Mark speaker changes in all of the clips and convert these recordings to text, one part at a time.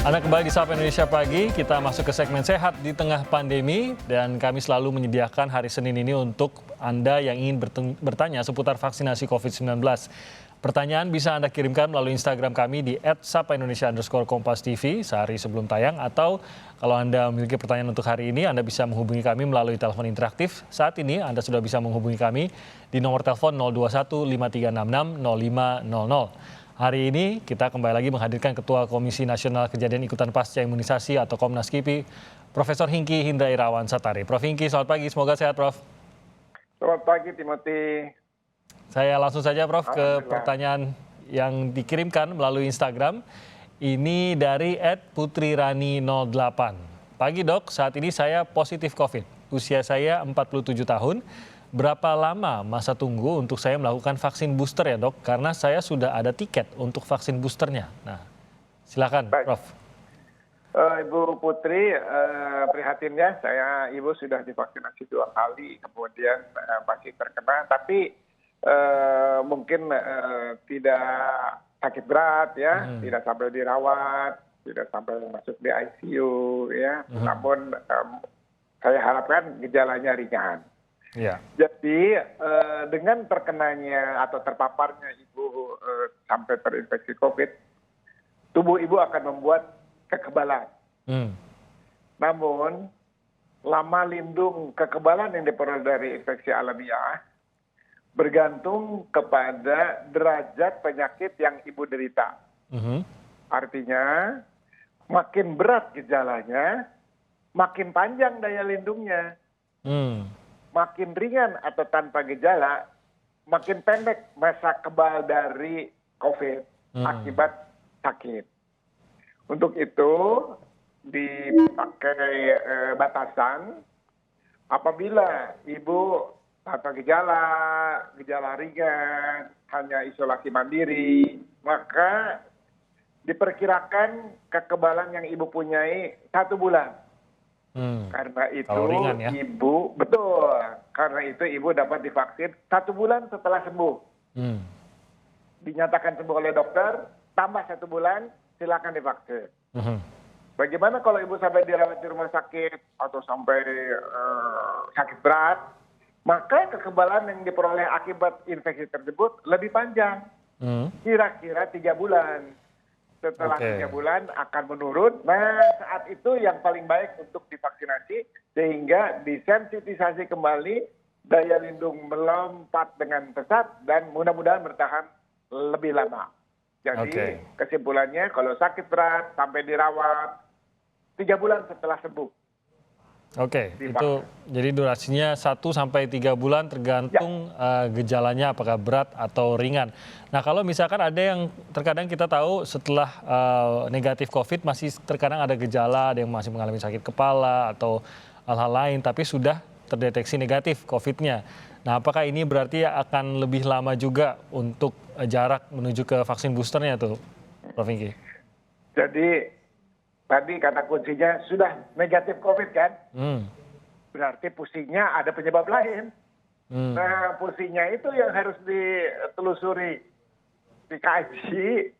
Speaker 1: Anda kembali di Sapa Indonesia Pagi, kita masuk ke segmen sehat di tengah pandemi dan kami selalu menyediakan hari Senin ini untuk Anda yang ingin bertanya seputar vaksinasi COVID-19. Pertanyaan bisa Anda kirimkan melalui Instagram kami di @sapaindonesia_kompas.tv sehari sebelum tayang, atau kalau Anda memiliki pertanyaan untuk hari ini, Anda bisa menghubungi kami melalui telepon interaktif. Saat ini Anda sudah bisa menghubungi kami di nomor telepon 021 5366 0500. Hari ini kita kembali lagi menghadirkan Ketua Komisi Nasional Kejadian Ikutan Pasca Imunisasi atau Komnas KIPI, Profesor Hingki Hindra Irawan Satari. Prof Hingki, selamat pagi, semoga sehat Prof.
Speaker 2: Selamat pagi Timothy.
Speaker 1: Saya langsung saja Prof ke pertanyaan yang dikirimkan melalui Instagram. Ini dari @putrirani08. Pagi dok, saat ini saya positif COVID. Usia saya 47 tahun. Berapa lama masa tunggu untuk saya melakukan vaksin booster ya dok? Karena saya sudah ada tiket untuk vaksin boosternya. Nah, silakan
Speaker 2: Baik.
Speaker 1: Prof.
Speaker 2: Ibu Putri, prihatinnya ibu sudah divaksinasi 2 kali, kemudian masih terkena, tapi mungkin tidak sakit berat ya, tidak sampai dirawat, tidak sampai masuk di ICU ya. Namun saya harapkan gejalanya ringan.
Speaker 1: Ya.
Speaker 2: Jadi dengan terkenanya atau terpaparnya ibu sampai terinfeksi COVID, tubuh ibu akan membuat kekebalan. Namun lama lindung kekebalan yang diperoleh dari infeksi alamiah bergantung kepada derajat penyakit yang ibu derita. Artinya makin berat gejalanya, makin panjang daya lindungnya. Makin ringan atau tanpa gejala, makin pendek masa kebal dari COVID akibat sakit. Untuk itu dipakai batasan apabila ibu tanpa gejala ringan, hanya isolasi mandiri, maka diperkirakan kekebalan yang ibu punyai 1 bulan. Karena itu
Speaker 1: ringan, ya?
Speaker 2: karena itu ibu dapat divaksin 1 bulan setelah sembuh. Dinyatakan sembuh oleh dokter, tambah 1 bulan, silakan divaksin. Bagaimana kalau ibu sampai dirawat di rumah sakit atau sampai sakit berat, maka kekebalan yang diperoleh akibat infeksi tersebut lebih panjang, kira-kira 3 bulan. Setelah 3 bulan akan menurun. Nah, saat itu yang paling baik untuk divaksinasi sehingga disensitisasi kembali, daya lindung melompat dengan pesat dan mudah-mudahan bertahan lebih lama. Jadi kesimpulannya kalau sakit berat sampai dirawat 3 bulan setelah sembuh.
Speaker 1: Itu jadi durasinya 1 sampai 3 bulan tergantung gejalanya apakah berat atau ringan. Nah, kalau misalkan ada yang terkadang kita tahu setelah negatif COVID masih terkadang ada gejala, ada yang masih mengalami sakit kepala atau hal-hal lain, tapi sudah terdeteksi negatif COVID-nya. Nah, apakah ini berarti akan lebih lama juga untuk jarak menuju ke vaksin boosternya tuh, Prof. Hingki?
Speaker 2: Jadi tadi kata kuncinya sudah negatif COVID kan? Berarti pusingnya ada penyebab lain. Nah, pusingnya itu yang harus ditelusuri, dikaji,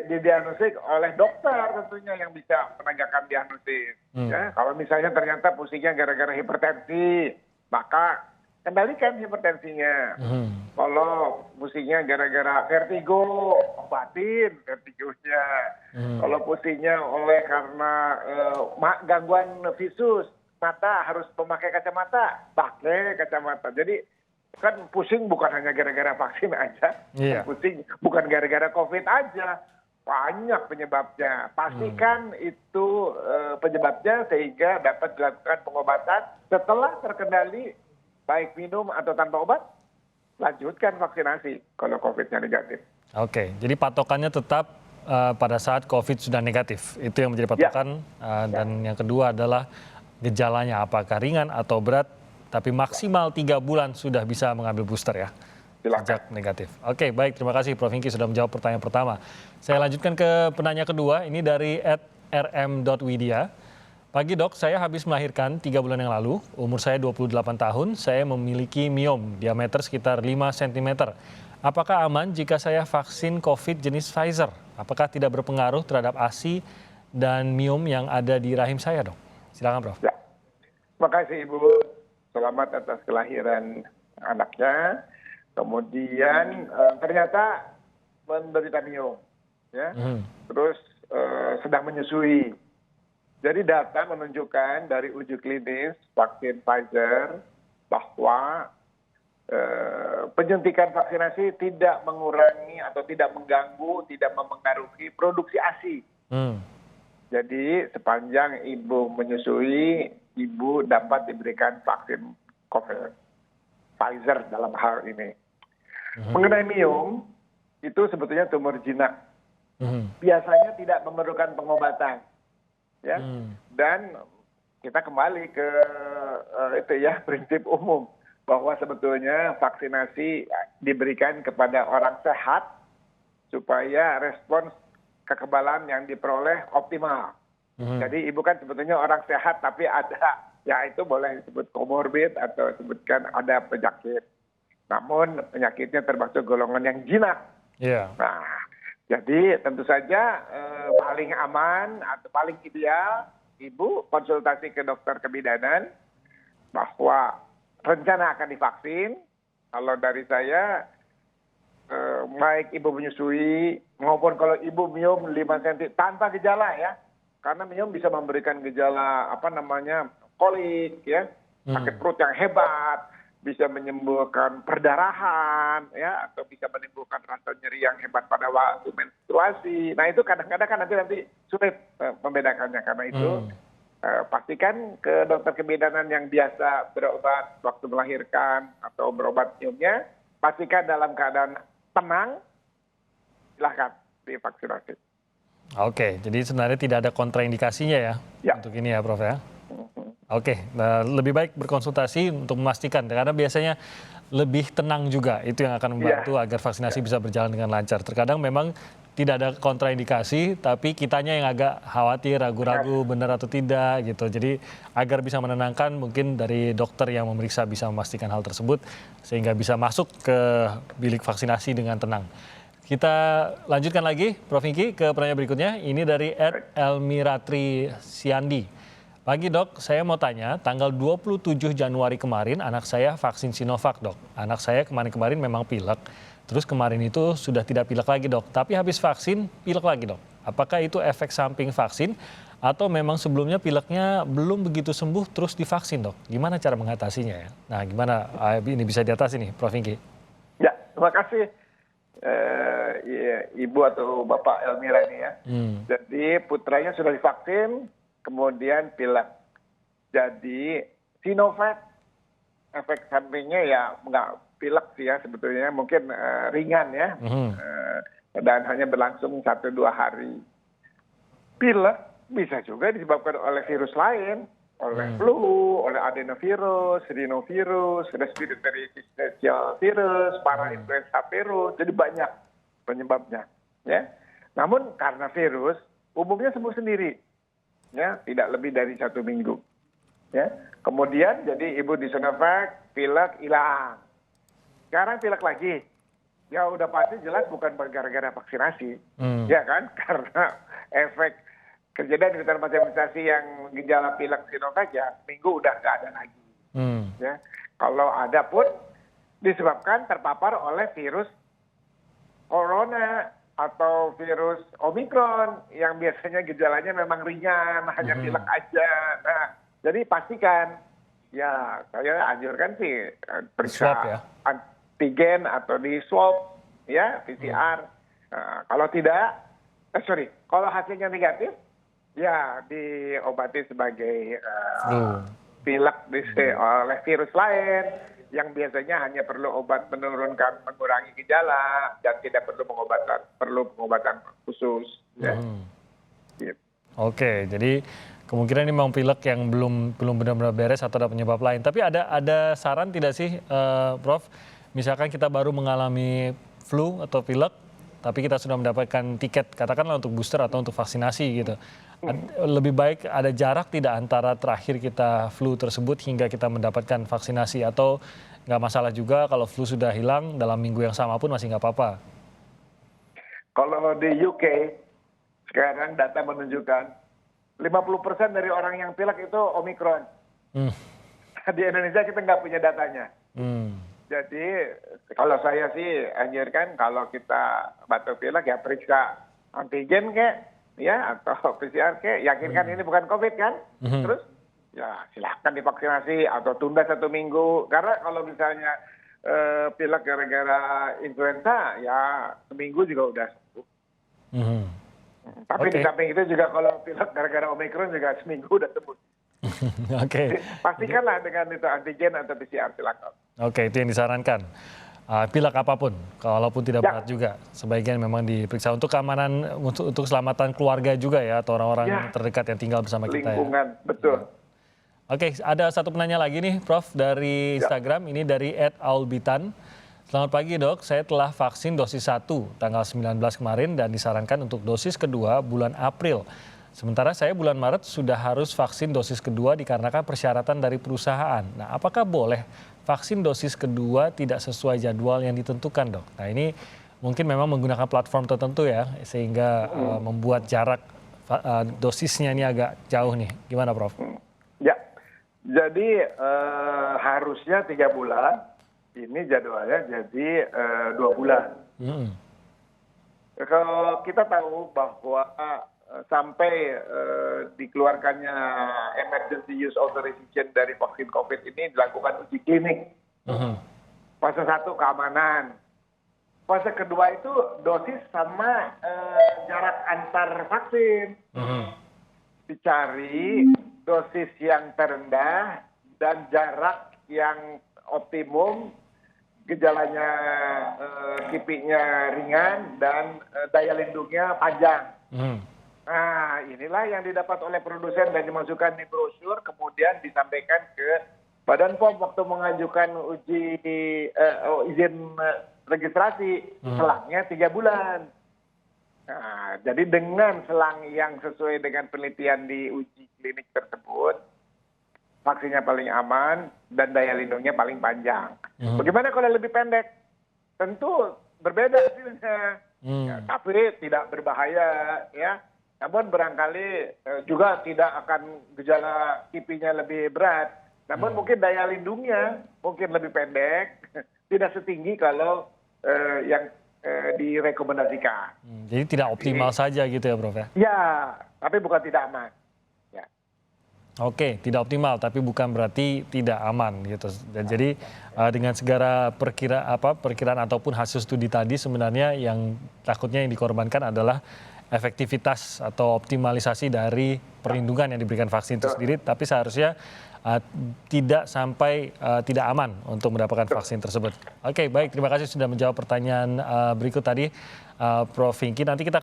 Speaker 2: didiagnosis oleh dokter tentunya yang bisa menegakkan diagnosis. Ya, kalau misalnya ternyata pusingnya gara-gara hipertensi, maka kendalikan hipertensinya. Kalau pusingnya gara-gara vertigo, obatin vertigonya. Kalau pusingnya oleh karena gangguan visus mata, harus memakai kacamata, pakai kacamata. Jadi kan pusing bukan hanya gara-gara vaksin aja, pusing bukan gara-gara COVID aja, banyak penyebabnya. Pastikan itu penyebabnya sehingga dapat dilakukan pengobatan setelah terkendali, baik minum atau tanpa obat, lanjutkan vaksinasi kalau COVID-nya negatif.
Speaker 1: Jadi patokannya tetap pada saat COVID sudah negatif, itu yang menjadi patokan. Dan yang kedua adalah gejalanya apakah ringan atau berat, tapi maksimal 3 bulan sudah bisa mengambil booster ya, sejak negatif. Baik, terima kasih Prof. Hingki sudah menjawab pertanyaan pertama. Saya lanjutkan ke penanya kedua, ini dari @rm.widya. Pagi dok, saya habis melahirkan 3 bulan yang lalu, umur saya 28 tahun, saya memiliki miom, diameter sekitar 5 cm. Apakah aman jika saya vaksin COVID jenis Pfizer Apakah tidak berpengaruh terhadap ASI dan miom yang ada di rahim saya, Dok? Silakan, Prof.
Speaker 2: Ya, terima kasih Ibu. Selamat atas kelahiran anaknya. Kemudian ternyata menderita miom, ya. Terus sedang menyusui. Jadi data menunjukkan dari uji klinis vaksin Pfizer bahwa penyuntikan vaksinasi tidak mengurangi atau tidak mengganggu, tidak mempengaruhi produksi ASI. Jadi sepanjang ibu menyusui, ibu dapat diberikan vaksin COVID Pfizer dalam hal ini. Mengenai miom, itu sebetulnya tumor jinak. Biasanya tidak memerlukan pengobatan, ya. Dan kita kembali ke itu ya prinsip umum bahwa sebetulnya vaksinasi diberikan kepada orang sehat supaya respons kekebalan yang diperoleh optimal. Jadi ibu kan sebetulnya orang sehat tapi ada, ya itu boleh disebut komorbid atau sebutkan ada penyakit. Namun penyakitnya termasuk golongan yang jinak. Nah, jadi tentu saja paling aman atau paling ideal ibu konsultasi ke dokter kebidanan bahwa rencana akan divaksin. Kalau dari saya, baik ibu menyusui maupun kalau ibu miom 5 cm tanpa gejala ya, karena miom bisa memberikan gejala kolik ya, sakit perut yang hebat, bisa menyembuhkan perdarahan ya, atau bisa menimbulkan rasa nyeri yang hebat pada waktu menstruasi. Nah itu kadang-kadang kan nanti sulit membedakannya, karena itu pastikan ke dokter kebidanan yang biasa berobat waktu melahirkan atau berobat miomnya, pastikan dalam keadaan tenang, silahkan divaksinasi.
Speaker 1: Oke, jadi sebenarnya tidak ada kontraindikasinya ya untuk ini ya, Prof ya. Oke, nah lebih baik berkonsultasi untuk memastikan, karena biasanya lebih tenang juga, itu yang akan membantu agar vaksinasi bisa berjalan dengan lancar. Terkadang memang tidak ada kontraindikasi, tapi kitanya yang agak khawatir, ragu-ragu benar atau tidak gitu. Jadi agar bisa menenangkan, mungkin dari dokter yang memeriksa bisa memastikan hal tersebut, sehingga bisa masuk ke bilik vaksinasi dengan tenang. Kita lanjutkan lagi, Prof. Hengki, ke pertanyaan berikutnya. Ini dari Elmiratri Siandi. Pagi dok, saya mau tanya, tanggal 27 Januari kemarin anak saya vaksin Sinovac dok. Anak saya kemarin-kemarin memang pilek, terus kemarin itu sudah tidak pilek lagi dok. Tapi habis vaksin, pilek lagi dok. Apakah itu efek samping vaksin atau memang sebelumnya pileknya belum begitu sembuh terus divaksin dok? Gimana cara mengatasinya ya? Nah gimana ini bisa diatasi nih Prof. Hengki?
Speaker 2: Ya, terima kasih Ibu atau Bapak Elmira ini ya. Jadi putranya sudah divaksin, kemudian pilek. Jadi Sinovac efek sampingnya ya nggak pilek sih ya sebetulnya, mungkin ringan ya, dan hanya berlangsung 1-2 hari. Pilek bisa juga disebabkan oleh virus lain, oleh flu, oleh adenovirus, rhinovirus, respiratory syncytial virus, parainfluenza virus, jadi banyak penyebabnya. Ya. Namun karena virus umumnya sembuh sendiri. Ya, tidak lebih dari 1 minggu. Ya. Kemudian jadi ibu di Sinovac, pilek hilang. Sekarang pilek lagi. Ya udah pasti jelas bukan gara-gara vaksinasi. Ya kan? Karena efek kejadian di macam imunisasi yang gejala pilek Sinovac ya minggu udah nggak ada lagi. Ya. Kalau ada pun disebabkan terpapar oleh virus corona atau virus Omikron yang biasanya gejalanya memang ringan, hanya pilek aja. Nah, jadi pastikan, ya saya anjurkan sih periksa antigen atau di swab, ya PCR. Nah, kalau tidak, kalau hasilnya negatif, ya diobati sebagai pilek oleh virus lain yang biasanya hanya perlu obat mengurangi gejala dan tidak perlu pengobatan khusus. Ya. Gitu.
Speaker 1: Oke, jadi kemungkinan ini memang pilek yang belum benar-benar beres atau ada penyebab lain. Tapi ada saran tidak sih, Prof? Misalkan kita baru mengalami flu atau pilek, tapi kita sudah mendapatkan tiket, katakanlah untuk booster atau untuk vaksinasi gitu. Lebih baik ada jarak tidak antara terakhir kita flu tersebut hingga kita mendapatkan vaksinasi, atau nggak masalah juga kalau flu sudah hilang dalam minggu yang sama pun masih nggak apa-apa?
Speaker 2: Kalau di UK sekarang data menunjukkan 50% dari orang yang pilek itu Omikron. Di Indonesia kita nggak punya datanya. Jadi kalau saya sih anjurkan kalau kita batuk pilek ya periksa antigen kek, ya atau PCR kek, yakinkan ini bukan COVID kan. Terus ya silahkan divaksinasi atau tunda 1 minggu. Karena kalau misalnya pilek gara-gara influenza ya seminggu juga udah sembuh. Tapi di samping itu juga kalau pilek gara-gara Omikron juga seminggu udah sembuh.
Speaker 1: Oke.
Speaker 2: Pastikanlah dengan itu antigen atau PCR silakan.
Speaker 1: Oke, itu yang disarankan. Pilek apapun, kalaupun tidak berat juga, sebaiknya memang diperiksa untuk keamanan, untuk keselamatan keluarga juga ya, atau orang-orang terdekat yang tinggal bersama kita ya.
Speaker 2: Lingkungan, betul.
Speaker 1: Oke, ada satu penanya lagi nih, Prof, dari Instagram. Ini dari @aulbitan. Selamat pagi, Dok. Saya telah vaksin dosis 1 tanggal 19 kemarin dan disarankan untuk dosis kedua bulan April. Sementara saya bulan Maret sudah harus vaksin dosis kedua dikarenakan persyaratan dari perusahaan. Nah, apakah boleh vaksin dosis kedua tidak sesuai jadwal yang ditentukan, Dok? Nah, ini mungkin memang menggunakan platform tertentu ya, sehingga membuat jarak dosisnya ini agak jauh nih. Gimana, Prof?
Speaker 2: Ya, jadi harusnya 3 bulan, ini jadwalnya jadi 2 bulan. Kalau kita tahu bahwa sampai dikeluarkannya emergency use authorization dari vaksin COVID ini dilakukan uji klinik. Fase 1 keamanan. Fase kedua itu dosis sama jarak antar vaksin. Dicari dosis yang terendah dan jarak yang optimum, gejalanya kipinya ringan dan daya lindungnya panjang. Nah, inilah yang didapat oleh produsen dan dimasukkan di brosur, kemudian disampaikan ke Badan POM waktu mengajukan izin registrasi. Selangnya 3 bulan. Nah, jadi dengan selang yang sesuai dengan penelitian di uji klinik tersebut, vaksinnya paling aman dan daya lindungnya paling panjang. Bagaimana kalau lebih pendek? Tentu berbeda hasilnya, tapi tidak berbahaya ya. Namun barangkali juga tidak akan gejala kipinya lebih berat. Namun mungkin daya lindungnya mungkin lebih pendek, tidak setinggi kalau yang direkomendasikan.
Speaker 1: Jadi tidak optimal saja gitu ya, Prof ya?
Speaker 2: Ya, tapi bukan tidak aman. Ya.
Speaker 1: Oke, tidak optimal tapi bukan berarti tidak aman gitu. Dan jadi dengan segala perkiraan ataupun hasil studi tadi sebenarnya yang takutnya yang dikorbankan adalah efektivitas atau optimalisasi dari perlindungan yang diberikan vaksin itu sendiri, tapi seharusnya tidak sampai tidak aman untuk mendapatkan vaksin tersebut. Oke, baik, terima kasih sudah menjawab pertanyaan berikut tadi, Prof Hingki. Nanti kita